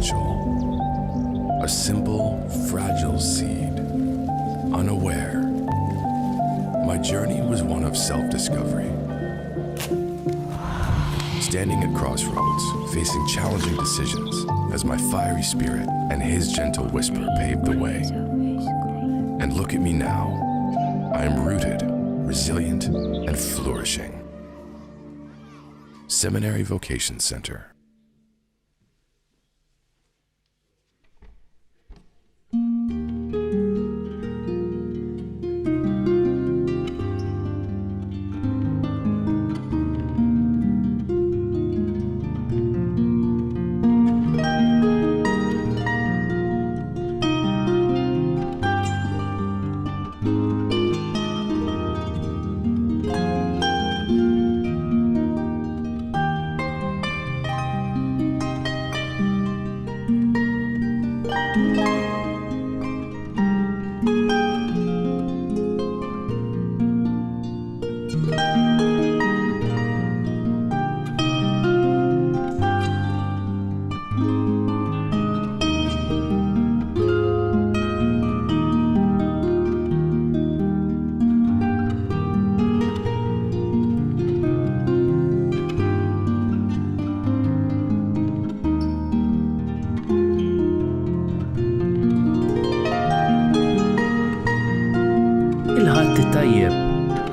potential. A simple, fragile seed, unaware. My journey was one of self-discovery. Standing at crossroads, facing challenging decisions, as my fiery spirit and his gentle whisper paved the way. And look at me now. I am rooted, resilient, and flourishing. Seminary Vocation Center.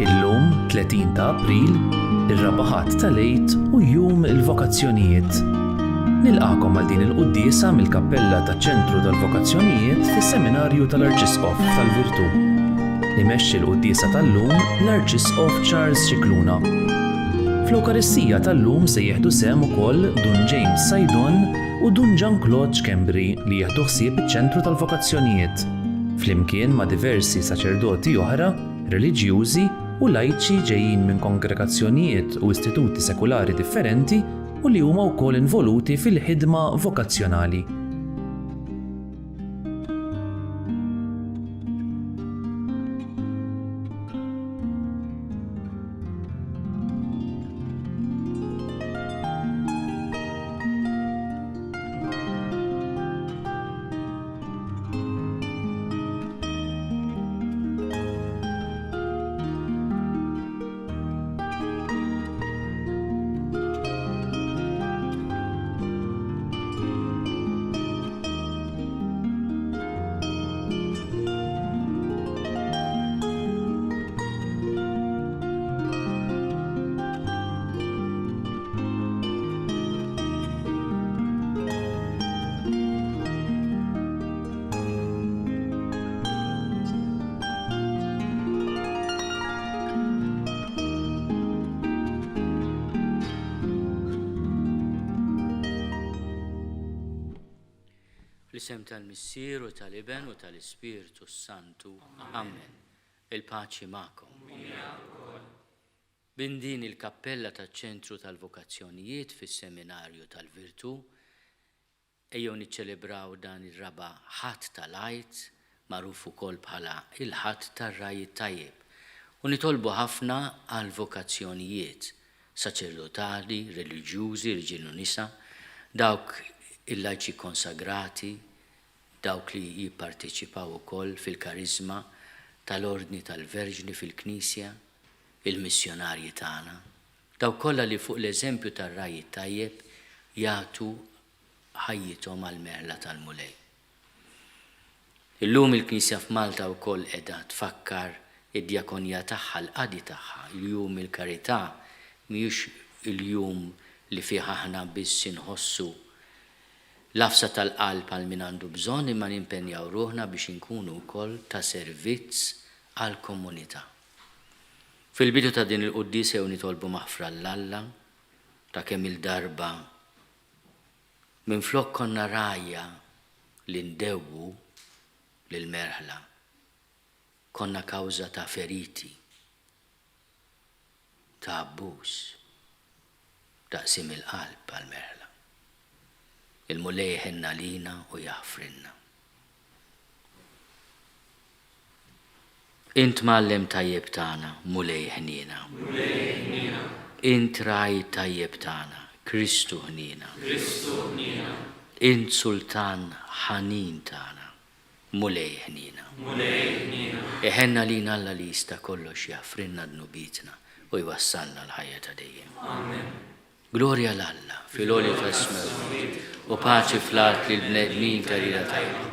Illum 30 ta' April, ir-rabaħat tal-Għid u jum il-vokazzjonijiet. Nilqakom għal din il-quddiesa mill-Kappella taċ-Ċentru tal-Vokazzjonijiet fis-Seminarju tal-Arċisqof tal-Virtù. Imexxi l-quddiesa tal-lum l-Arċisqof Charles Cicluna. Fl-Ewkaristija tal-lum se jieħdu sehem ukoll Dun James Sajdon u Dun Jean-Claude Schembri li jieħdu ħsieb iċ-Ċentru tal-Vokazzjonijiet. Flimkien ma' diversi saċerdoti oħra, reliġjużi u laiċi ġejjin minn kongregazzjonijiet u istituti sekulari differenti u li huma wkoll involuti fil-ħidma vokazzjonali. Fl-isem tal-Missier u tal-Iben u tal-Ispiritu Santu. Amen. Il-paċi magħkom. B'din il-Kappella taċ-Ċentru tal-Vokazzjonijiet fis-Seminarju tal-Virtù ejjew niċċelebraw dan ir-raba' ħadd tal-Għid magħruf ukoll bħala il-ħadd tar-Rajid Tajjeb u nitolbu ħafna għal vokazzjonijiet saċerdotali, reliġjużi, riġiel u nisa, dawk il-laiċi konsagrati, dawk li jipparteċipaw ukoll fil-karizma tal-Ordni tal-Verġni fil-Knisja, il-missjonarji tagħna, dawk kollha li fuq l-eżempju tar-Rajid Tajjeb jagħtu ħajjithom għall-merħla tal-Mulej. Illum il-Knisja f'Malta wkoll qiegħda tfakkar id-djakonija tagħha, l-qadi tagħha, il-jum il-karità mhijiex il-jum li fih aħna biss inħossu l-afsa tal-qalb għal min għandu bżonn imma nimpenjaw ruħna biex inkunu wkoll ta' servizz għall komunità. Fil-bidu ta' din il-quddiesa jew nitolbu maħfra l-Alla ta' kemm il-darba minflok konna rajja li ndewwu lill-merħla. Konna kawża ta' feriti, ta' abbuż, taqsim il-qalb għall-merħla. Il-Mulej ħenna lina u jaħfrinna. Int mallem tajjeb tagħna, Mulej ħnina. Int Rajid Tajjeb tagħna, Kristu ħnina. int sultan ħanin tagħna, mulej ħnina. Iħenna lina Alla li jista' kollox jaffrinna d-nubitna u jwassalna l-ħajja ta' dejjem. Glorja l-Alla fil-oli ta' u paċi fl-art li l-bnedmin ta' lila tajba.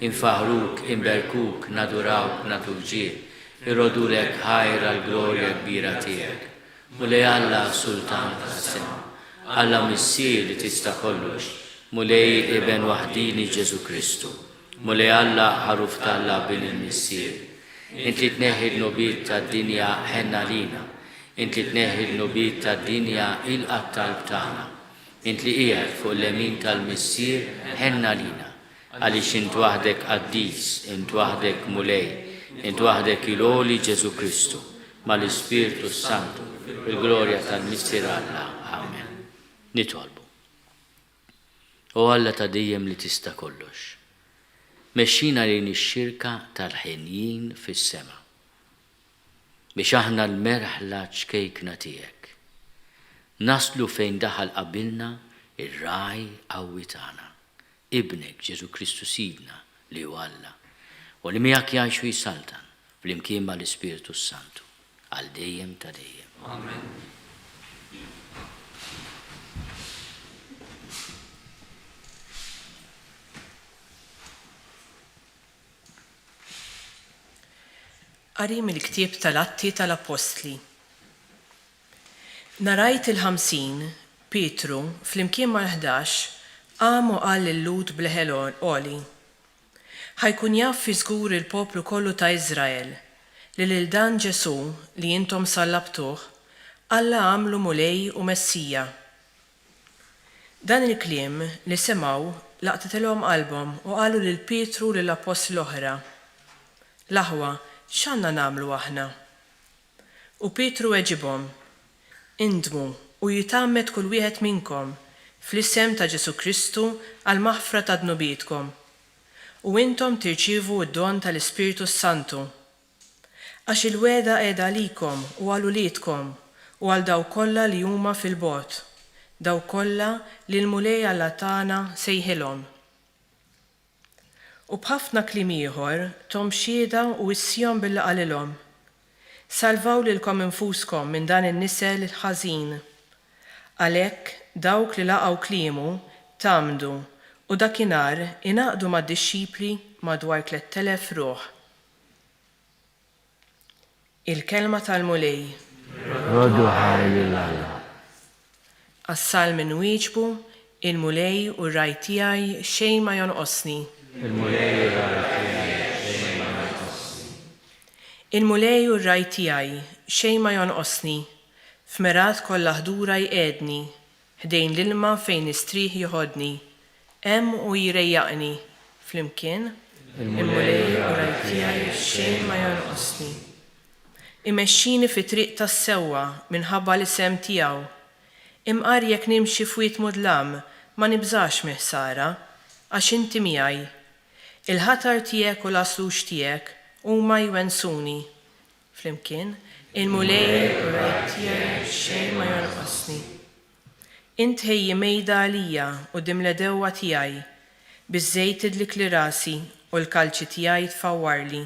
Infaħruk, inberkuk, nadurawk, natuġir, irrodulek ħajra l-glorja kbira tiegħek. Mulej Alla sultan ta' sema, Alla missier li tista' kollox, mulej Iben waħdini Ġesu Kristu. Mulej Alla ħaruf Alla bin il-missier. Inti tneħħi l-nubit ta' dinja ħenna lina. Inti tneħħi l-nubit ta' dinja il-qattal b'tagħna. Inti qiegħed fuq l-lemin tal-missier ħenna lina. Għaliex int waħdek qaddis, int waħdek mulej, int waħdek il-oli Ġesu Kristu, mal-Ispirtu Santu, il-glorja tal-missier Alla. Amen. Nitolbu. O Alla ta' dejjem li tista' kollox. Mexxina lejn ix-xirka tal-ħenjin fis-sema. Biex aħna l-merħla ċkejkna tiegħek. Naslu fejn daħal qabilna ir-raj qawwi tagħna. Ibnek Ġesu Kristu Sidna li huwa Alla. U li miegħek jgħixu jisaltan flimkien mal-Ispirtu Santu għal dejjem ta' dejjem. Amen. Qari mill-ktieb tal-Atti tal-Apostli. Narajt il-50 Pietru flimkien mal-11 qam u qal lil-Lut bleħel għoli. Ħajkun jaf fi żgur il-poplu kollu ta' Iżrael li lil dan Ġesu li intom sallabtuh Alla għamlu mulej u Messija. Dan il-kliem li semgħu laqtetilhom qalbhom u qalu lil Pietru lil apostli l-oħra. L-aħwa x'għandna nagħmlu aħna? U Pietru weġibhom, indmu u jitammet kull wieħed minnkom fl-isem ta' Ġesu Kristu għal maħfra ta' dnubietkom. U intom tirċievu d-don tal-Ispirtu Santu. Għax il-weda qiegħda għalikom u għal uliedkom u għal daw kollha li huma fil-bogħod, daw kollha li l-mulej Alla tagħna sejħilhom. U b'ħafna kliem ieħor tom xhieda u issihom billi qalilhom. Salvaw lilkom infuskom minn dan in-nisel ħażin. Għalhekk dawk li laqgħu kliemu tamdu u dakinhar ingħaqdu mad-dixxipli madwar 3,000 ruħ. Il-kelma tal-mulej. Roddu ħajli l-Alla. Għas-salm inwieġbu, il-mulej u r-raj tiegħi xejn ma jonqosni. Il-mulej u r-raj tiegħi xejn ma jonqosni. Il-mulej u r-raj tiegħi xejn ma jonqosni. F'merat kollha ħdura jqiegħdni, ħdejn l-ilma fejn istrieħ joħodni. Hemm u jirejjaqni. Flimkien, il-mulej u r-raj tiegħi xejn ma jonqosni. Imexxini fi triq tas-sewwa minħabba l-isem tiegħu. Imqar jekk nimxi fwiet mudlam ma nibżax miħsara, għax inti miegħi. Il-ħatar tiegħek u l-aslux tiegħek huma jwensuni. Flimkien, il-mulej u r-raj tiegħi xejn ma jonqosni. Int ħejji mejda għalija quddiem l-edewwa tiegħi, biż-żejt idlik li rasi u l-kalċi tiegħi tfawwarli.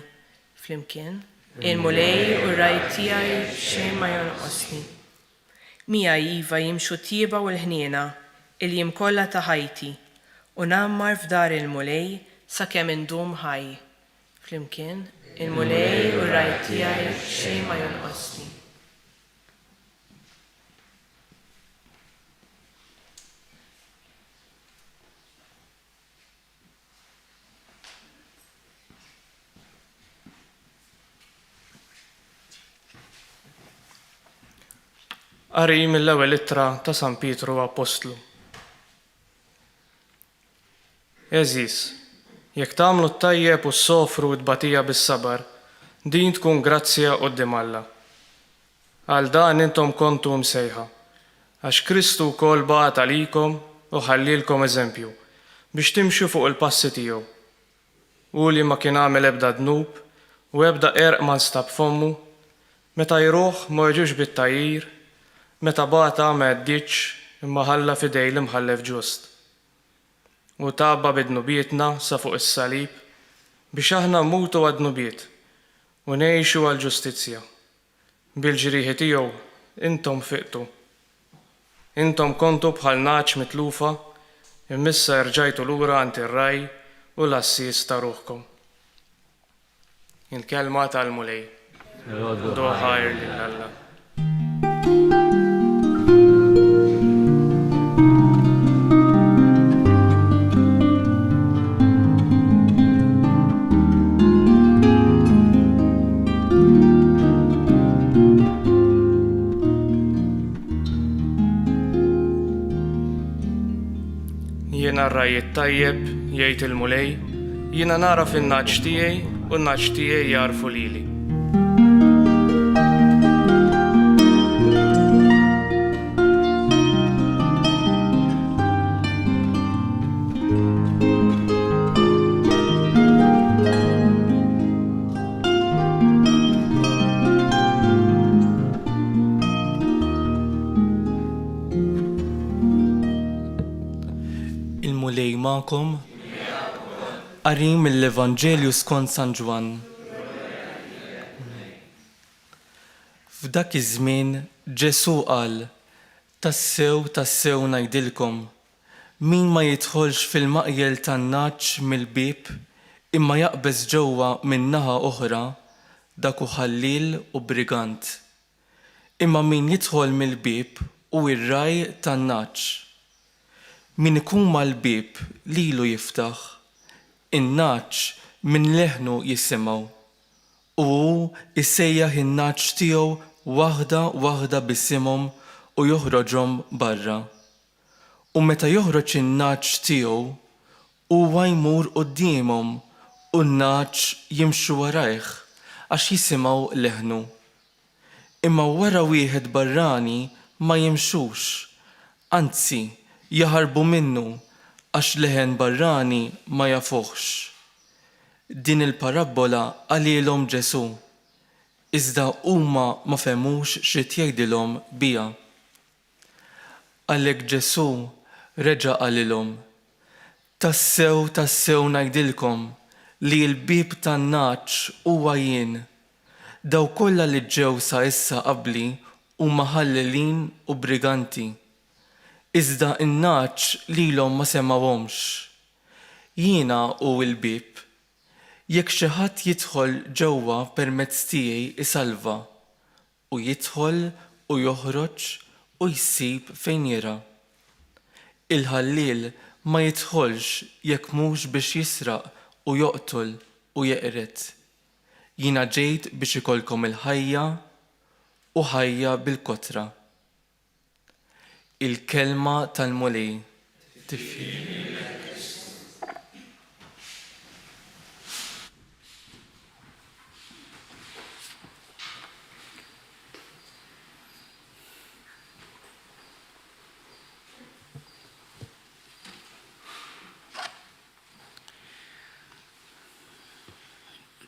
Flimkien, il-mulej u r-raj tiegħi xejn ma jonqosni. Miegħi iva jimxu t-tieba u l-ħniena, il-jiem kollha ta' ħajti, u nammar f'dar il-mulej sakemm indum ħaj. Flimkien, il-mulej u r-raj tiegħi xejn ma jonqosni. Qari mill-ewwel ittra ta' San Pietru Apostlu. Eżis, jekk tagħmlu t-tajjeb u s-sofru u t-batija bis-sabar, din tkun grazzja quddiem Alla. Għal dan intom kontu msejħa, għax Kristu wkoll bagħat għalikom u ħallilkom eżempju biex timxu fuq il-passi tiegħu. U li ma kien għamel ebda dnub u ebda erq ma nstab fommu, meta jruħ ma jiġux bit-tajjir, meta bata ma jaddiċ imma ħalla fidej l-imħallef ġust. u tabba bid-nubietna sa fuq is-salib biex aħna mmutu għad-nubiet u ngħixu għall-ġustizzja. Bil-ġrieħi tiegħu intom fiqtu. Intom kontu bħal naċ mitlufa, immissa rġajtu lura għand ir-raj u l-assis ta' ruħkom. Il-kelma tal-mulej. Doħajr lil-Alla. Jiena r-rajjiet tajjeb, jgħid il-mulej, jiena nara fin-naċ tiegħi u n-naċ tiegħi jarfu lili. Il-mulej ma'kom qari mill-Evanġelju skont San Ġwan. F'dak iż-żmien Ġesu qal: tassew ngħidilkom, min ma jidħolx fil-maqjel tan-naċ mill-bieb imma jaqbeż ġewwa minn naħa oħra dak hu ħallil u brigant. Imma min jidħol mill-bieb hu r-raj tan-naċ. Min ikun mal-bieb lilu jiftaħ, in-naċ minn leħnu jisimgħu u hu jsejjaħ in-naċ tiegħu waħda bisimhom u joħroġhom barra. U meta joħroġ in-naċ tiegħu huwa jmur qudiemhom u n-naċ jimxu warajh għax jisimgħu leħnu. Imma wara wieħed barrani ma jimxux, anzi jaħarbu minnu għax leħen barrani ma jafuħx. Din il-parabola għalilhom Ġesu, iżda huma ma femux x'rid jgħidilhom biha. Għalhekk Ġesu reġa' qalilhom: tassew ngħidilkom li l-bieb tan-naċ huwa jien. Daw kollha li ġew sa issa qabli huma ħallelin u briganti. Iżda n-naċ lilhom ma semgħuhomx. Jiena hu l-bieb. Jekk xi ħadd jidħol ġewwa permezz tiegħi isalva u jidħol u joħroġ u jsib fejn jira. Il-ħallil ma jidħolx jekk mhux biex jisraq u joqtol u jeqret. Jiena ġejt biex ikolkom il-ħajja u ħajja bil-kotra. Il-kelma tal-mulej.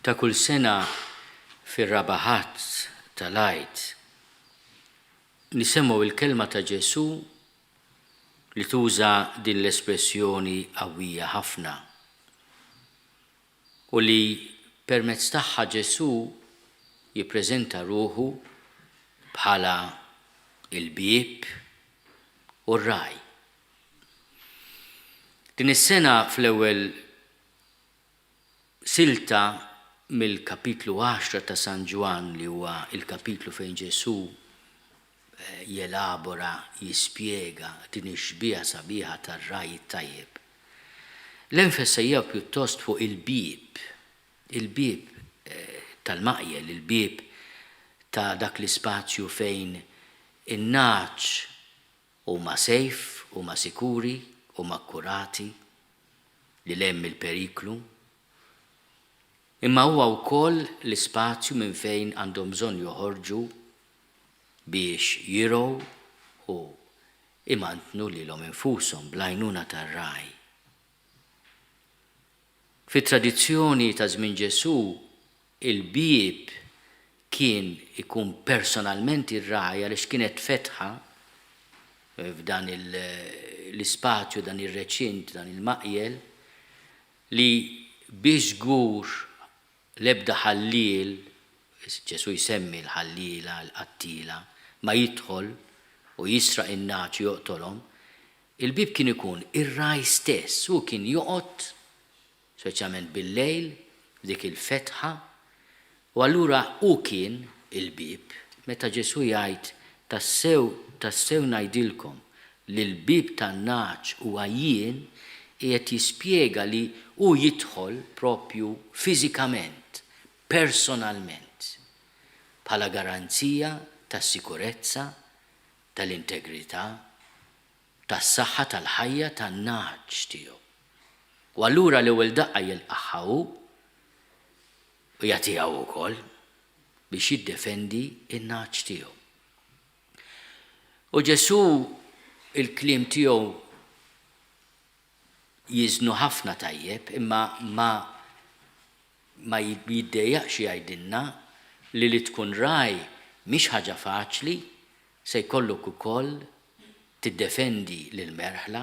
Ta' kull sena fir-rabaħat tal-Għid nisemmu il-kelma ta' Ġesu li tuża din l-espressjoni qawwija ħafna u li permezz tagħha Ġesu jippreżenta ruħu bħala il-bieb u r-raj. Din is-sena fl-ewwel silta mill-kapitlu 10 ta' San Ġwan li huwa il-kapitlu fejn Ġesu jelabora, jispjega din ix-xbieħa sabiħa tar-raj tajjeb. L-enfasi hija pjuttost fuq il-bieb tal-maqjel, il-bieb ta' dak l-ispazju fejn in-naċ huma sejf, huma sikuri, huma akkurati li lemm il-periklu. Imma huwa wkoll l-ispazju minn fejn għandhom bżonn joħorġu biex jirgħu u imantnu lilhom infushom bl-għajnuna tar-raj. Fit-tradizzjoni ta' żmien Ġesu, il-bieb kien ikun personalment ir-raj għaliex kienet fetħa f'dan l-ispazju, dan ir-reċint, dan il-maqjel, li biex żgur l-ebda ħalliel, Ġesu jsemmi l-ħalliela, l-qattila, ma jidħol u jisraq in-naċ joqtolhom, il-bib kien ikun ir-raj stess, u kien joqgħod speċjalment bil-lejl dik il-fetħa, u allura u kien il-bib, meta Ġesu jgħid tassew ngħidilkom li l-bib tan-naċ huwa jien, qiegħed jispjega li hu jidħol propju fiżikament, personalment, bħala garanzija tas-sikurezza, tal-integrità, tas-saħħa tal-ħajja tan-naċ tiegħu. U allura l-ewwel daqqa jilqaħħa hu u jagħtiha wkoll biex jiddefendi n-naċ tiegħu. U Ġesu il-kliem tiegħu jiżnu ħafna tajjeb, imma ma jiddejjaqx jgħidilna li tkun raj mhix ħaġa faċli, se jkollok ukoll tiddefendi lill-merħla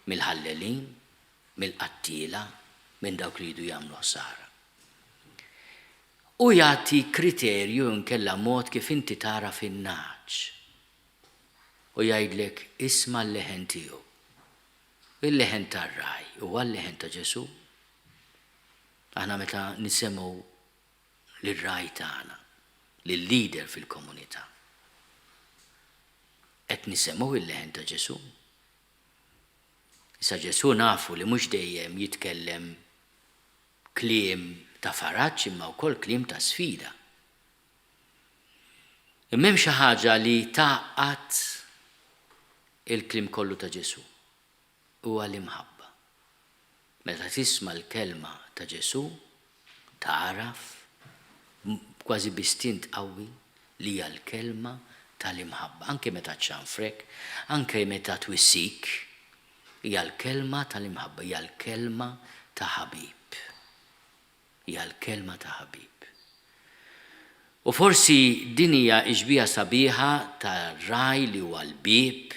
mill-ħallelin, mill-qattila, minn dawk li jridu jagħmlu ħsara. U jagħti kriterju nkella mod kif inti tara fin-naċ. U jgħidlek isma' l-leħen tiegħu. Il-leħen tar-raj huwa l-leħen ta' Ġesu. Aħna meta nisemgħu lir-raj tagħna, lill-leader fil-komunità, qed nisemgħu il-leħen ta' Ġesu. Issa Ġesu nafu li mhux dejjem jitkellem kliem ta' faraġġ imma wkoll kliem ta' sfida. Imma hemm xi ħaġa li tgħaqqad il-kliem kollu ta' Ġesu huwa l-imħabba. Meta tisma' l-kelma ta' Ġesu taraf kważi bistint qawwi li hija l-kelma tal-imħabba. Anke meta txanfrek, anke meta twissik, hija l-kelma tal-imħabba, hija l-kelma ta' ħabib. Hija l-kelma ta' ħabib. U forsi din hija iġbija sabiħa tar-raj li huwa l-bib,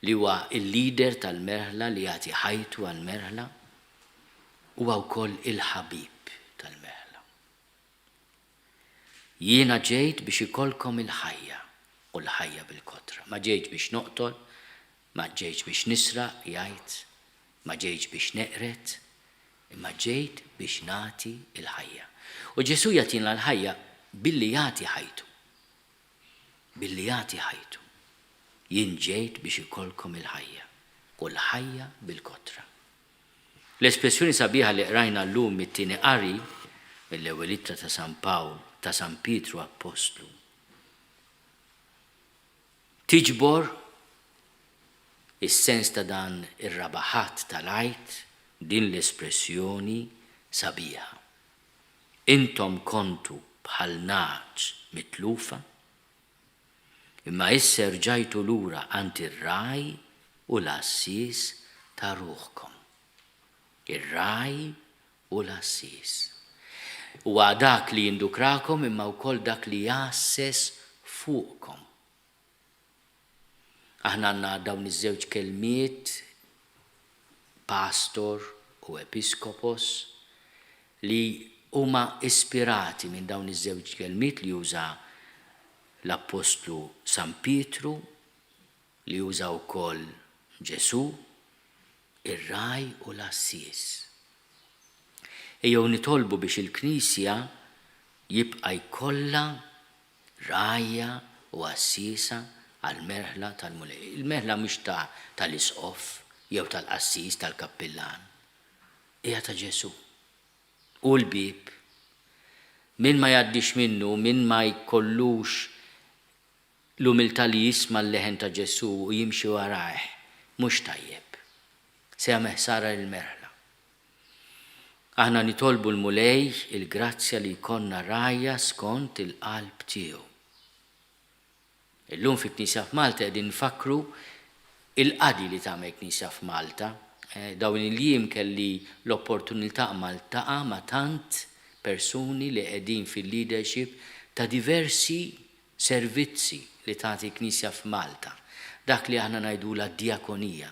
li huwa il-leader tal-merħla li jagħti ħajtu għall-merħla, huwa wkoll il-ħabib tal-merħla. Jiena ġejt biex ikolkom il-ħajja u l-ħajja bil-kotra. Ma ġejt biex noqtol, ma ġejt biex nisraq jgħid, ma ġejt biex neqret, imma ġejt biex nagħti il-ħajja. U Ġesu jagħtina l-ħajja billi jagħti ħajtu. Billi jagħti ħajtu. Jien ġejt biex ikolkom il-ħajja u l-ħajja bil-kotra. L-espressjoni sabiħa li qrajna llum mit-tieni qari mill-ewwel ittra ta' San Pawl, ta' San Pietru Apostlu. Tiġbor is-sens ta' dan ir-rabaħat tal-għajt din l-espressjoni sabiħa. Intom kontu bħal naċ mitlufa, imma issa rġajtu lura għand ir-raj u l-assis ta' ruħkom. Ir-raj u l-assis. Huwa dak li jindukrakom imma wkoll dak li jassess fuqkom. Aħna għandna dawn iż-żewġ kelmiet, pastor u episkopos, li huma ispirati minn dawn iż-żewġ kelmiet li juża l-Apostlu San Pietru, li juża wkoll Ġesu, ir-raj u l-assis. Ejjew nitolbu biex il-Knisja jibqa' jkollha rajja u assisa għall-merħla tal-mulej. Il-merħla mhux tal-isqof jew tal-qassis tal-kappillan. Hija ta' Ġesu. U l-bib, min ma jgħaddix minnu, min ma jkollux l-umiltà li jisma' l-leħen ta' Ġesu u jimxi warajh, mhux tajjeb. Se jagħmel ħsara lill-merħla. Aħna nitolbu l-mulej il-grazzja li jkollna rajja skont il-qalb tiegħu. Illum fi-Knisja f'Malta qegħdin nfakru il-qadi li tagħmel Knisja f'Malta. Dawn il-jiem kelli l-opportunità maltaqa ma' tant persuni li qegħdin fil-leadership ta' diversi servizzi li tagħti Knisja f'Malta. dak li aħna ngħidula d-diakonija.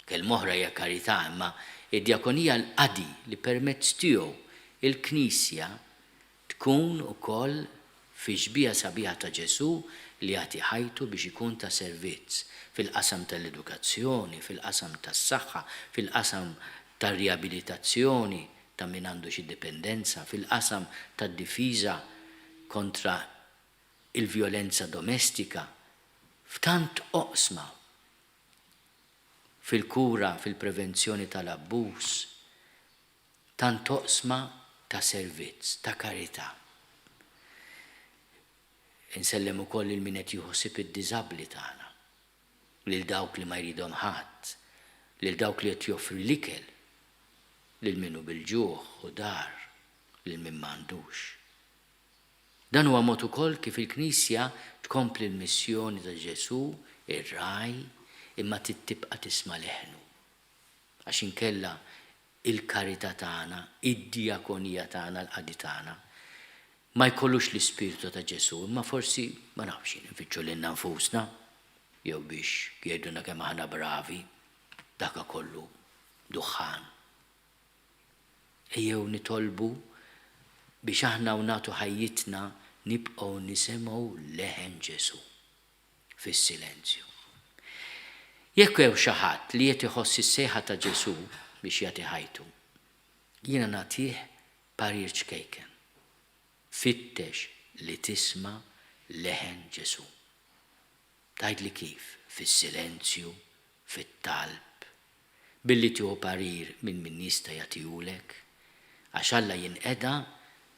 Kell-moħra hija karità, imma id-diakonija l-qadi li permezz tiegħu il-Knisja tkun ukoll fi xbija sabiħa ta' Ġesu li jagħti ħajtu biex ikun ta' servizz fil-qasam tal-edukazzjoni, fil-qasam tas-saħħa, fil-qasam tar-riabilitazzjoni ta' min għandu xi dipendenza, fil-qasam tad-difiża kontra il-vjolenza domestika, f'tant oqsma, fil-kura, fil-prevenzjoni tal-abbuż, tant oqsma ta' servizz, ta' karità. Insellem ukoll il-min qed jħossib id-diżabbli tagħna, lil dawk li ma jridhom ħadd, lil dawk li qed joffri l-ikel, lil minnu bil-ġuħ u dar, lil min m'għandux. Dan huwa mod ukoll kif il-Knisja tkompli l-missjoni ta' Ġesu, ir-raj, imma tibqa' tisma' leħnu. Għax inkella il-karità tagħna, id-diakonija tagħna, l-qadi tagħna, ma jkollux l-ispirtu ta' Ġesu, imma forsi ma nafx nfittxu lilna nfusna, jew biex jgħidulna kemm aħna bravi, dak kollu duħħan. Ejjew nitolbu biex aħna u nagħtu ħajjitna nibqgħu nisimgħu leħen Ġesu fis-silenzju. Jekk hemm xi ħadd li qed iħoss is-sejħa ta' Ġesu biex jagħti ħajtu, jiena nagħtih parir ċkejken. Fittex li tisma' leħen Ġesu. Tgħidli kif? Fis-silenzju, fit-talb, billi tieħu parir minn min jista' jagħtihulek, għax Alla jinqeda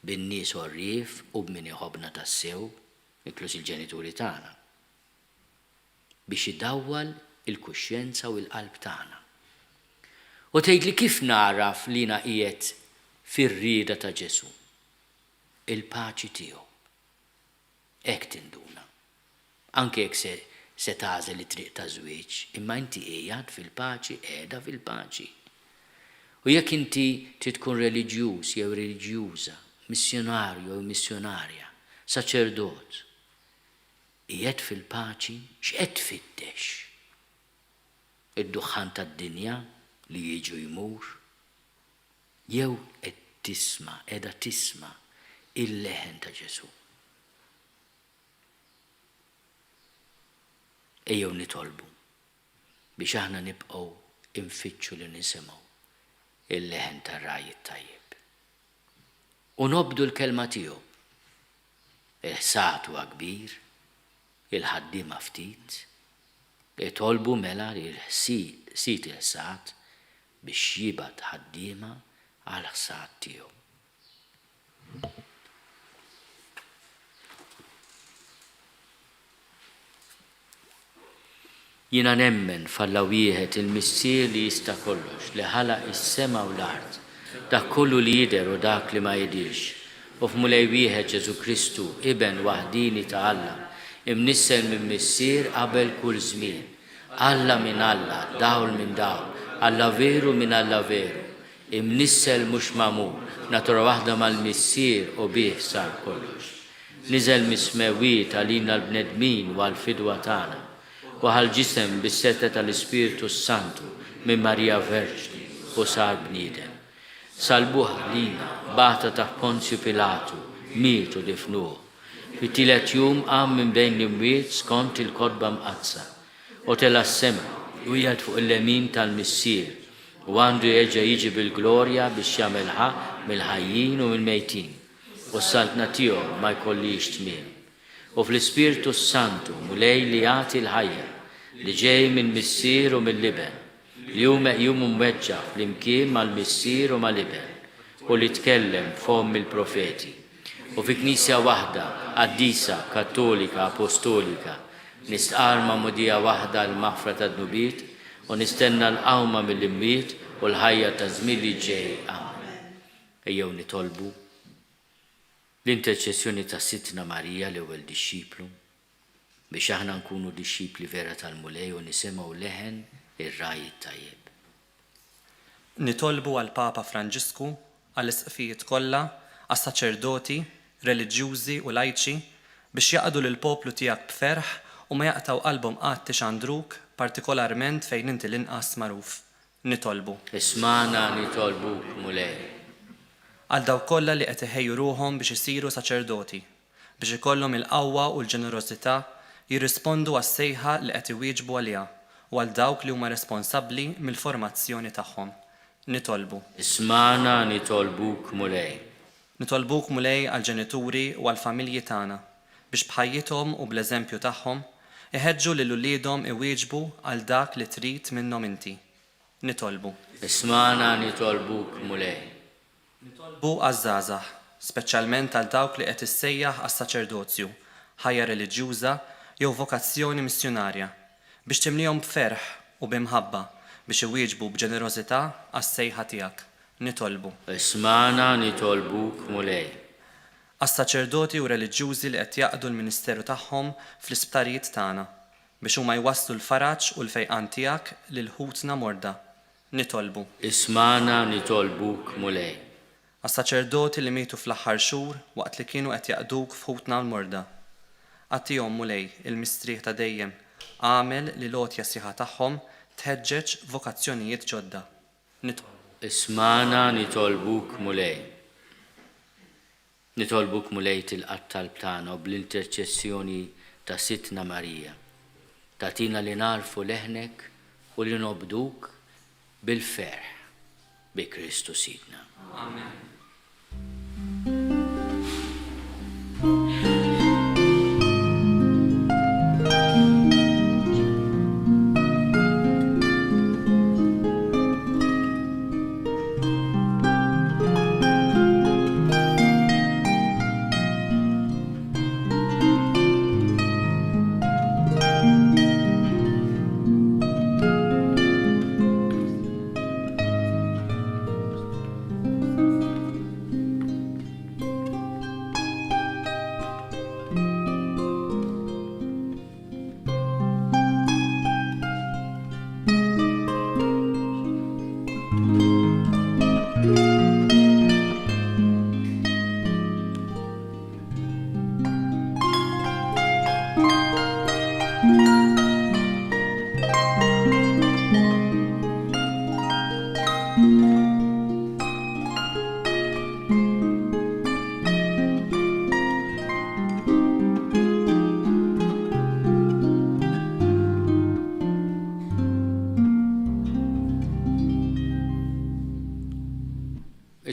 bin-nies orrief u b'min iħobbna tassew, inkluż il-ġenituri tagħna, biex idawwal il-kuxjenza u l-qalb tagħna. U tgħidli kif naraf li jiena qiegħed fir-rieda ta' Ġesu? Il-paċi tiegħu. Hekk tinduna. Anke jekk se tagħżel it-triq ta' żwieġ, imma inti qiegħed fil-paċi, qiegħda fil-paċi. U jekk inti trid tkun reliġjuż jew reliġjuża, missjonarju jew missjonarja, saċerdot, qiegħed fil-paċi, x'qed tfittex? Id-duħħan tad-dinja li jiġu jmur? Jew qed tisma', qiegħda tisma' il-leħen ta' Ġesu. Ejjew nitolbu biex aħna nibqgħu infittxu li nisimgħu il-leħen tar-raj it-tajjeb. U nobdu l-kelma tiegħu. Il-ħsat huwa kbir, il-ħaddiema ftit, jitolbu mela li sit il-ħsat biex jibgħat ħaddiema għal ħsat tiegħu. Jiena nemmen f'Alla wieħed il-missier li jista' kollox, li ħalaq is-sema u l-art, dak kollu li jidher u dak li ma jidirx. U f'Mulej wieħed Ġesu Kristu, Iben waħdini ta' Alla, imnissel minn missier qabel kull żmien. Alla minn Alla, dawl minn dawl, Alla veru minn Alla veru, imnissel mhux magħmul, natura waħda mal-missier u bih sar kollox. Niżel mismewiet għalina l-bnedmin u għal-fidwa tagħna, u ħal-ġisem bis-seta tal-Ispiritu Santu minn Marija Verġni u sar bniedem. Salbuh lina, bata ta' Ponzju Pilatu, mietu difnuh. Fit-tielet jum qam minn bejn l-imwiet skont il-kodba mqazza, u tela s-sema u jgħid fuq il-lemin tal-missier u għandu jerġa' jiġi bil-glorja biex jagħmel ħaq mill-ħajjin u mill-mejtin, u s-saltna tiegħu ma jkollix tmiem. U fl-Ispiritu Santu mulej li jagħti l-ħajja li ġej minn missier u mill-liben, li hu meqjum mweġġa flimkien mal-missier u mal-liben, u li tkellem fom il-profeti. U fi Knisja waħda, qaddisa, kattolika, apostolika, nistqar ma'mudija waħda l-maħfra tad-nubiet u nistenna l-qawma mill-imwiet u l-ħajja ta' żmien li ġej. Amen. Ejjew nitolbu l-interċessjoni ta' Sittna Marija l-ewwel dixxiplu biex aħna nkunu dixxipli vera tal-Mulej u nisimgħu leħen ir-raj tajjeb. Nitolbu għal Papa Franġisku, għall isqfijiet kollha, għas-saċerdoti, reliġjużi u lajċi biex jaqdu lil poplu tiegħek b'ferħ u ma jaqtaw qalbhom qatt ixandruk partikolarment fejn inti l-inqas magħruf. Nitolbu. Ismana nitolbuk mulej. Għal dawk kollha li qed iħejju ruhom biex isiru saċerdoti, biex ikollhom il-qawwa u l-ġenerożità jirrispondu għas-sejħa li qed iwieġbu għaliha u għal dawk li huma responsabbli mill-formazzjoni tagħhom. Nitolbu. Ismana nitolbuk mulej. Nitolbuk mulej għal ġenituri u għal familji tagħna biex bħajjithom u bl-eżempju tagħhom iħeġġu lil uliedhom iwieġbu għal dak li trid minnhom inti. Nitolbu. Ismana nitolbuk mulej. Nitolbu għaż-żgħażagħ, speċjalment għal dawk li qed issejjaħ għas-saċerdozju, ħajja reliġjuża jew vokazzjoni missjonarja biex timlihom b'ferħ u b'imħabba biex iwieġbu b'ġenerożità għas-sejħa tiegħek. Nitolbu. Ismana nitolbuk mulej. Għas-saċerdoti u reliġjużi li qed jaqdu l-ministeru tagħhom fl-isptarijiet tagħna biex huma jwasslu l-faraġġ u l-fejqan tiegħek lil ħutna morda. Nitolbu. Ismana nitolbuk mulej. Għas-saċerdoti li mietu fl-aħħar xhur waqt li kienu qed jaqduk f'ħutna l-morda. Għattihom mulej il-mistrieħ ta' dejjem għamel li l-għotja sieħa tagħhom tħeġġeġ vokazzjonijiet ġodda. Nitolbu. Ismana nitolbuk mulej. Nitolbuk mulej tilqat talb tagħna u bl-interċessjoni ta' Sitna Marija. Tatina li narfu leħnek u li nobduk bil-ferħ bi Kristu Sidna. Amen.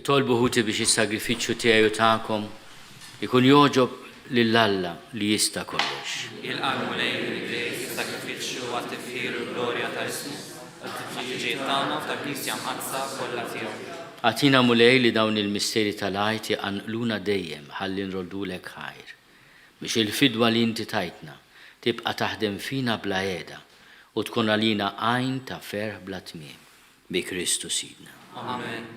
Itolbu ħuti biex is-sagrifiċċju tiegħi u tagħkom ikun joġob lill-Alla li jista' kollox. Il-qalmu lejn il-sagrifiċċju għat-tifħir u glorja ta' ismu, għat-tifħiġiet tagħna tal-Knisja mqazza kollha tiegħu. Għatina mulej li dawn il-misteri tal-għajt jaqanqluna dejjem ħalli nroddulek ħajr biex il-fidwa li inti tajtna tibqa' taħdem fina bla qiegħda u tkun għalina għajn ta' ferħ bla tmiem bi Kristu Sidna. Amen.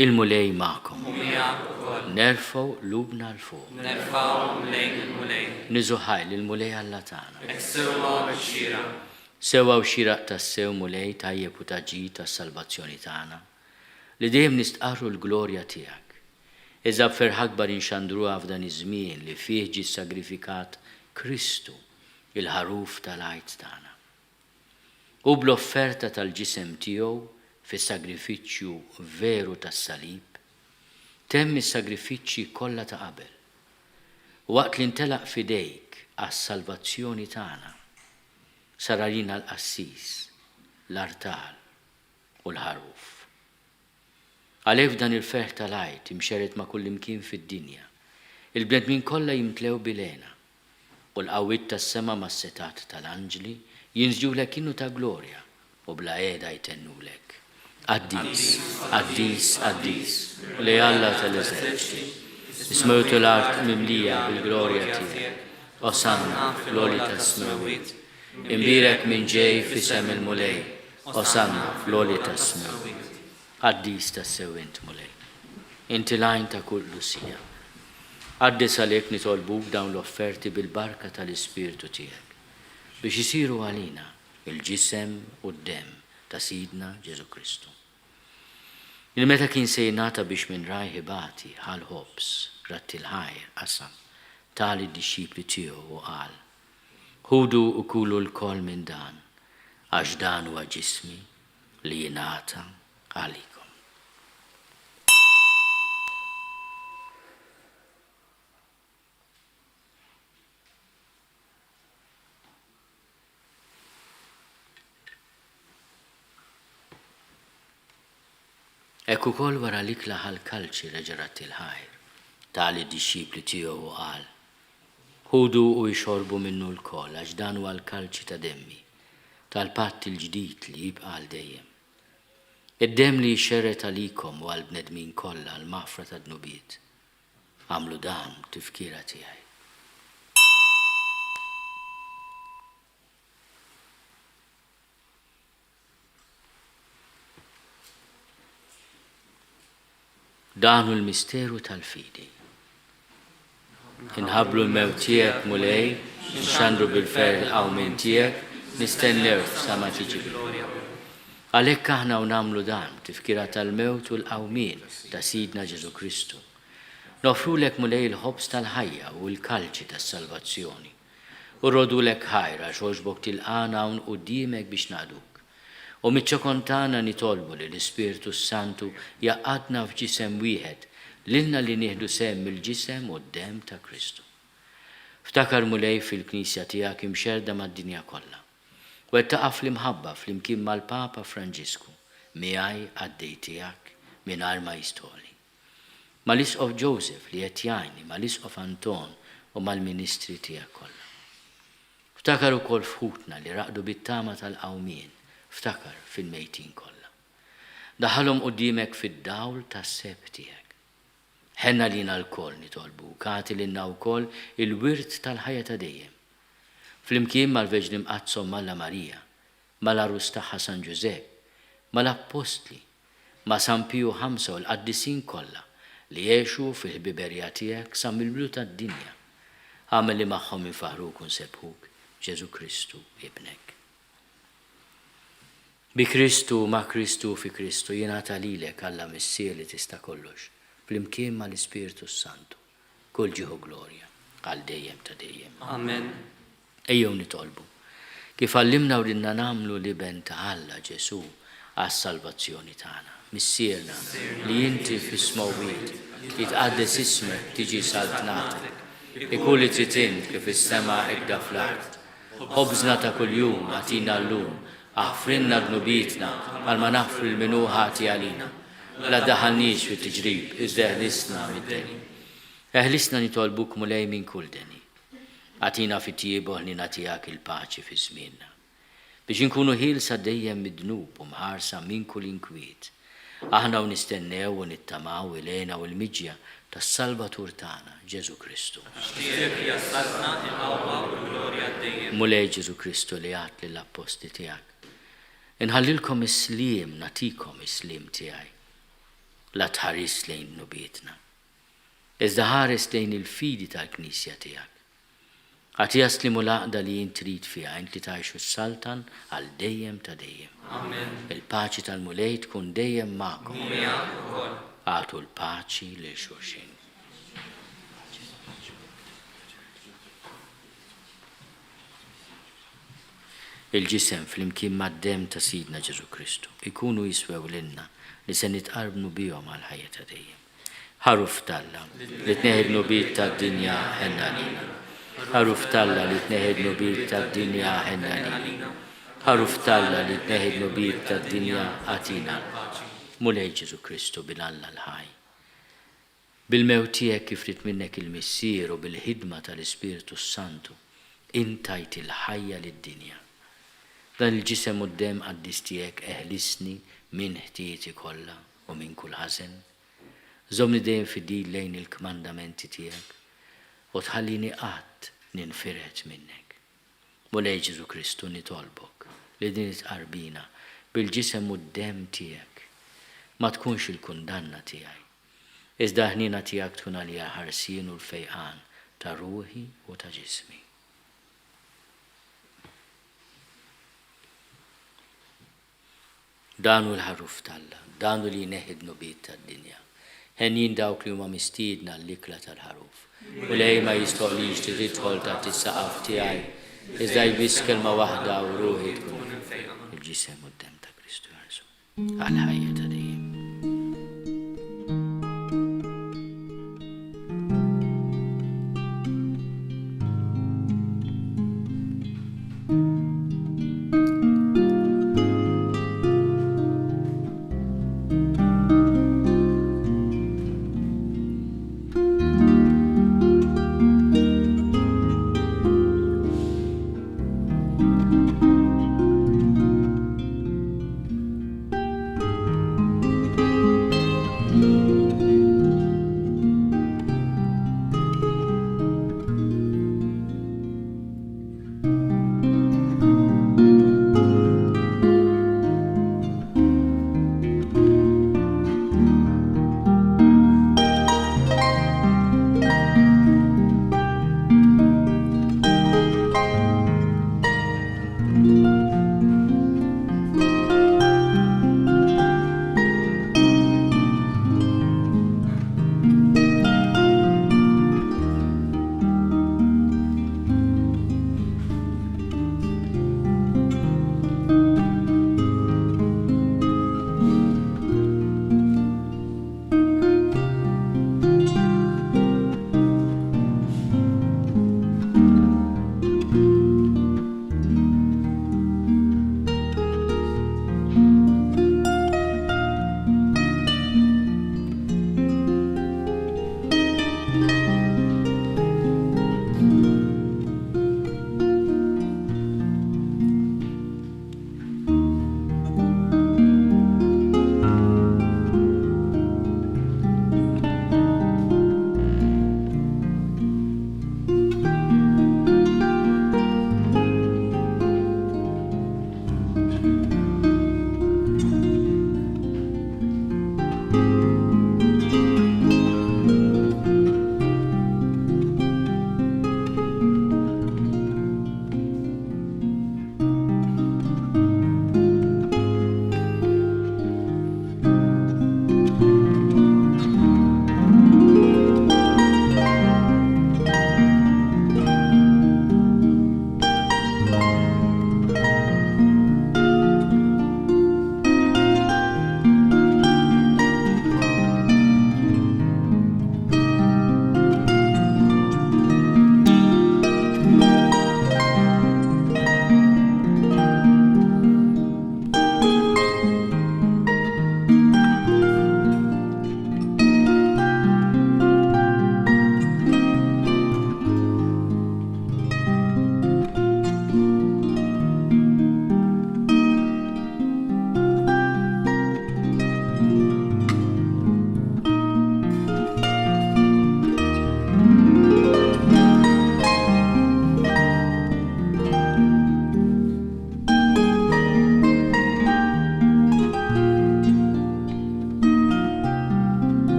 Il-mulej ma'kom. Umijak ukoll. Nerfaw lubna l-fuq. Nerfaw lejn il-mulej. Niżuħaj l-mulej Alla tagħna. Eksewa b'xira. Sewa u xiraq tas-sew mulej tajjeb u taġi tas-salvazzjoni tagħna li dejjem nistqarru l-glorja tiegħek. Iżda b'ferħ akbar inxandruha f'dan iż-żmien li fih ġie sagrifikat Kristu, il-ħaruf tal-għajt tagħna. U bl-offerta tal-ġisem tiegħu fis-sagrifiċċju veru tas-salib, temm is-sagrifiċċji kollha ta' qabel. Waqt li ntelaq fidejk għas-salvazzjoni tagħna, sar għalina l-qassis, l-artal u l-ħaruf. Għalhekk f'dan il-ferħ tal-għajt imxerret ma' kull imkien fid-dinja, il-bnedmin kollha jimtlew bilena u l-qawwiet tas-sema mas-setat tal-anġli jinżjulek kienu ta' glorja u bla qiegħda jtennulek. Qaddis, qaddis, qaddis, li Alla tal-eżerċiti, ismewtu l-art mimlija bil-glorja tiegħek, osanna fl-oli tas-smewit, imbirek minn ġej f'isem il-mulej, osanna fl-oli tas-smewit. Qaddis tas-sewint mulej, inti lajn ta' kull lusija. Qaddis għalhekk nitolbuk dawn l-offerti bil-barka tal-Ispirtu tiegħek biex isiru għalina il-ġisem u d-dem ta' Sidna Ġesu Kristu. Il-meta kien sejnata biex minn rajħibati ħal ħobs ratti l-ħajr qasam tali d-disċipli tiegħu u qal: Ħudu u kulu l-kol minn dan, għax dan huwa ġismi li jingħata għalikom. Ekku kol wara l-ikla ħal-kalċi reġarat il-ħajr, tali d-disċipli tiegħu qal. Ħudu u jxorbu minnu l-kol, għax dan huwa l-kalċi ta' demmi, tal-patt il-ġdid li jibqa' għal dejjem. Id-dem li jxerret għalikom u għal-bnedmin kollha l-maħfra ta' dnubiet. Għamlu dan tifkira tiegħi. Dan hu l-misteru tal-fidi. Inħablu l-mewt tiegħek mulej, nxandru bil-fer l-qawmin tiegħek, nistennew f'sama tiġi. Għalhekk aħna u nagħmlu dan tifkira tal-mewt u l-qawmin ta' Sidna Ġesu Kristu. Nofrulek mulej il-ħobs tal-ħajja u l-kalċi tas-salvazzjoni. U rodulek ħajra xogħġbok tilqana hawn quddiemek biex nagħduk. U miċ-ċokontana nitolbu li l-Ispiritu Santu jaqadna f'ġisem wieħed lilna li nieħdu sehem mill-ġisem u d-dem ta' Kristu. Ftakar mulej fil-Knisja tiegħek imxerda mad-dinja kollha. U qed taqaf l-imħabba flimkien mal-Papa Franġisku miegħi għaddej tiegħek mingħajr ma jistoli. Mal-Isqof Joseph li qed jgħinni mal-Isqof Anton u mal-Ministri tiegħek kollha. Ftakar ukoll fħutna li raqdu bit-tama tal-qawmien, ftakar fil-mejtin kollha. Daħalhom quddiemek fid-dawl tas-seb tiegħek. Ħenna lina l-koll nitolbu, kati lilna wkoll il-wirt tal-ħajja ta' dejjem. Flimkien mal-Veġni Mqazzom Malla Marija, mal-Arus tagħha San Ġusepp, mal-Appostli, ma' San Piju ħamsa u l-qaddisin kollha li jgħixu fil-ħbiberja tiegħek sa mill-bidu tad-dinja. Għamel li magħhom infaħruk u nsebħuk Ġesu Kristu ibnek. Bi Kristu, ma' Kristu, fi Kristu, jingħata lilek Alla missier li tista' kollox, flimkien ma' l-Ispiritu Santu, kull ġieħu glorja, għal dejjem ta' dejjem. Amen. Ejjew nitolbu, kif għallimna u rinna namlu li ben ta' Alla Ġesu għas-salvazzjoni tagħna. Missierna li inti fis-smawit, jitqaddes ismek tiġi saltnatek, ikulli tritint kif is-sema ikda fl-art. Ħobżna ta' kuljum għatina llum, aħfrinna dnubitna għal ma naħfru l-minuħati għalina. La daħalniex fit-tiġrib, iżda eħlisna mid-deni. Eħlisna nitolbuk mulej minn kull deni. Għatina fit-tiebu ħnina tiegħek il-paċi fi żmienna. Biex inkunu ħielsa dejjem mid-dnub u mħarsa minn kull inkwiet. Aħna u nistennew u nittamaw il-għena u l-miġja tas-Salvatur tagħna, Ġesu Kristu. Mulej Ġesu Kristu li għat lill-apposti tiegħek. Inħallilkom is-sliem, natikom is-sliem tiegħi. La tħares lejn nubietna. Iżda ħares lejn il-fidi tal-Knisja tiegħek. Għati jaslimu laqda li jintrid fiha int li tgħixu s-saltan għal dejjem ta' dejjem. Amen. Il-paċi tal-mulej tkun dejjem magħkom. Għatu l-paċi lil xulxin. Il-ġisem flimkien mad-dem ta' Sidna Ġesu Kristu ikunu jiswew lilna li se nitqarbnu bihom għal ħajja ta' dejjem. Ħaruf talla li tneħidnu bit tad-dinja ħenna lina. Ħaruf talla li tneħidnu bit tad-dinja ħenna lina. Ħaruf talla li tneħidnu bit tad-dinja għatina. Mulej Ġesu Kristu bil-Alla l-ħaj. Bil-mewt tiegħek kif rid minnek il-missier u bil-ħidma tal-Ispiritu Santu intajt il-ħajja lid-dinja. Dan il-ġisem u d-dem għaddis tiegħek eħlisni minn ħtieti kollha u minn kull ħażen. Żomni dejjem fidil lejn il-kmandamenti tiegħek u tħallini qatt ninfiret minnek. Mulej Ġesu Kristu nitolbok li din itqarbina bil-ġisem u d-dem tiegħek ma tkunx il-kundanna tiegħi. Iżda ħnina tiegħek tkun għalija ħarsien u l-fejqan ta' ruħi u ta' ġismi. Danu l-ħaruf talla, danu li neħidnu bit tad-dinja. Ħenjin dawk li huma mistiedna l-ikla tal-ħaruf. U lej ma jistoqlix tidħol ta' tissaqaf tiegħi iżda jbiss kelma waħda u ruħi tkun il-ġisem u d-dem ta' Kristu Ġesu. Għal-ħajja ta' dejjem.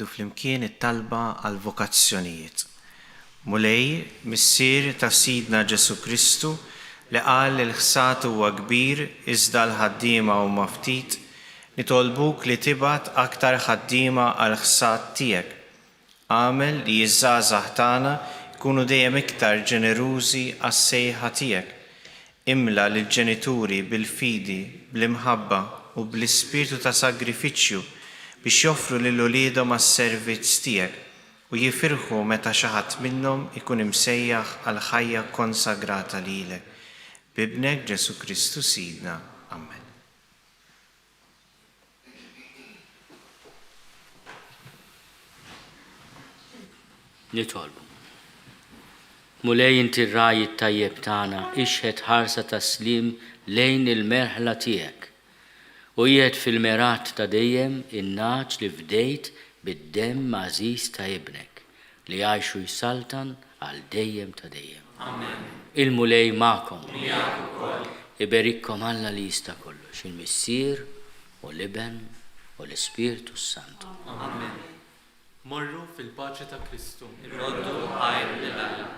ngħidu flimkien it-talba għal vokazzjonijiet. Mulej missier ta' Sidna Ġesu Kristu li qal il-ħsat huwa kbir iżda l-ħaddiema huma ftit, nitolbuk li tibgħat aktar ħaddiema għal ħsat tiegħek. Għamel li jiż-żgħażagħ tagħna jkunu dejjem iktar ġenerużi għas-sejħa tiegħek. Imla lill-ġenituri bil-fidi, bl-imħabba u bl-ispirtu ta' sagrifiċċju biex joffru lill-uliedhom għas-servizz tiegħek u jifirħu meta xi ħadd minnhom ikun imsejjaħ għal ħajja konsagrata lilek. bibnek Ġesu Kristu Sidna. Amen. Nitolbu. Mulej inti r-raj it-tajjeb tagħna ixħed ħarsa taslim lejn il-merħla tiegħek u jiet fil-merat ta' dejjem in-naġ li fdejt bid-demm għażiż ta' ibnek li għajxu jsaltan għal dejjem ta' dejjem. Amen. Il-mulej ma'kom. Iberikkom Alla li jista' kollox, il-Missier u l-Iben u l-Ispiritu Santu. Amen. Morru fil-paċi ta' Kristu. Irroddu ħajr lil-Alla.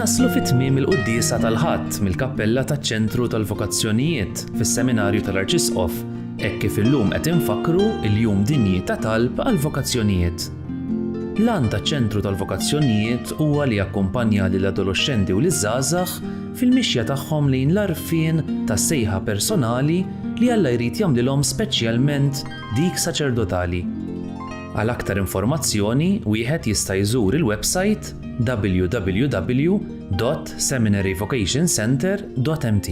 Naslu fit-tmiem il-quddiesa tal-ħadd mill-kappella taċ-ċentru tal-vokazzjonijiet fis-seminarju tal-Arċisqof, hekk kif illum qed infakru l-jum dinji ta' talb għal vokazzjonijiet. L-għan taċ-ċentru tal-vokazzjonijiet huwa li jakkumpanja lil adolescenti u liż-żgħażagħ fil-mixja tagħhom lejn l-arfien tas-sejħa personali li Alla jrid jagħmlilhom speċjalment dik saċerdotali. Għal aktar informazzjoni wieħed jista' jżur il-website www.seminaryvocationcenter.mt.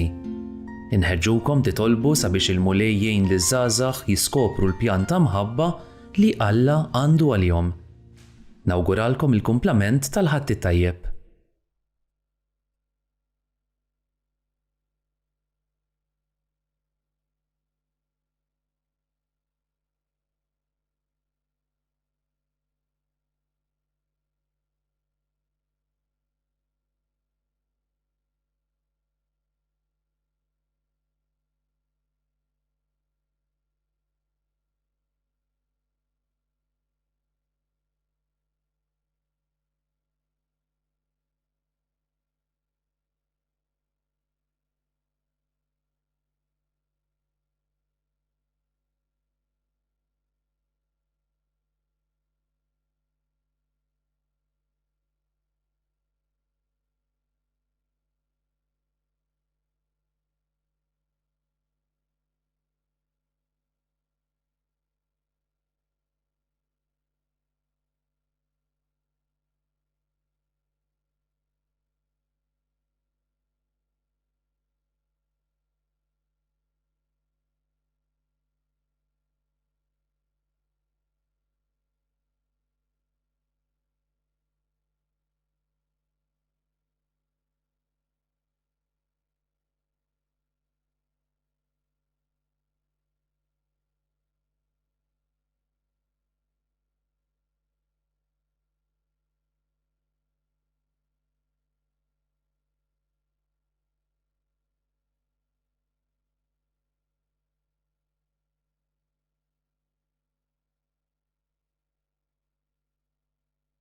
Inħeġġukom titolbu sabiex il-mulej jgħin liż-żgħażagħ jiskopru l-pjan ta' mħabba li Alla għandu għalihom. Nawguralkom il-kumplament tal-ħadd it-tajjeb.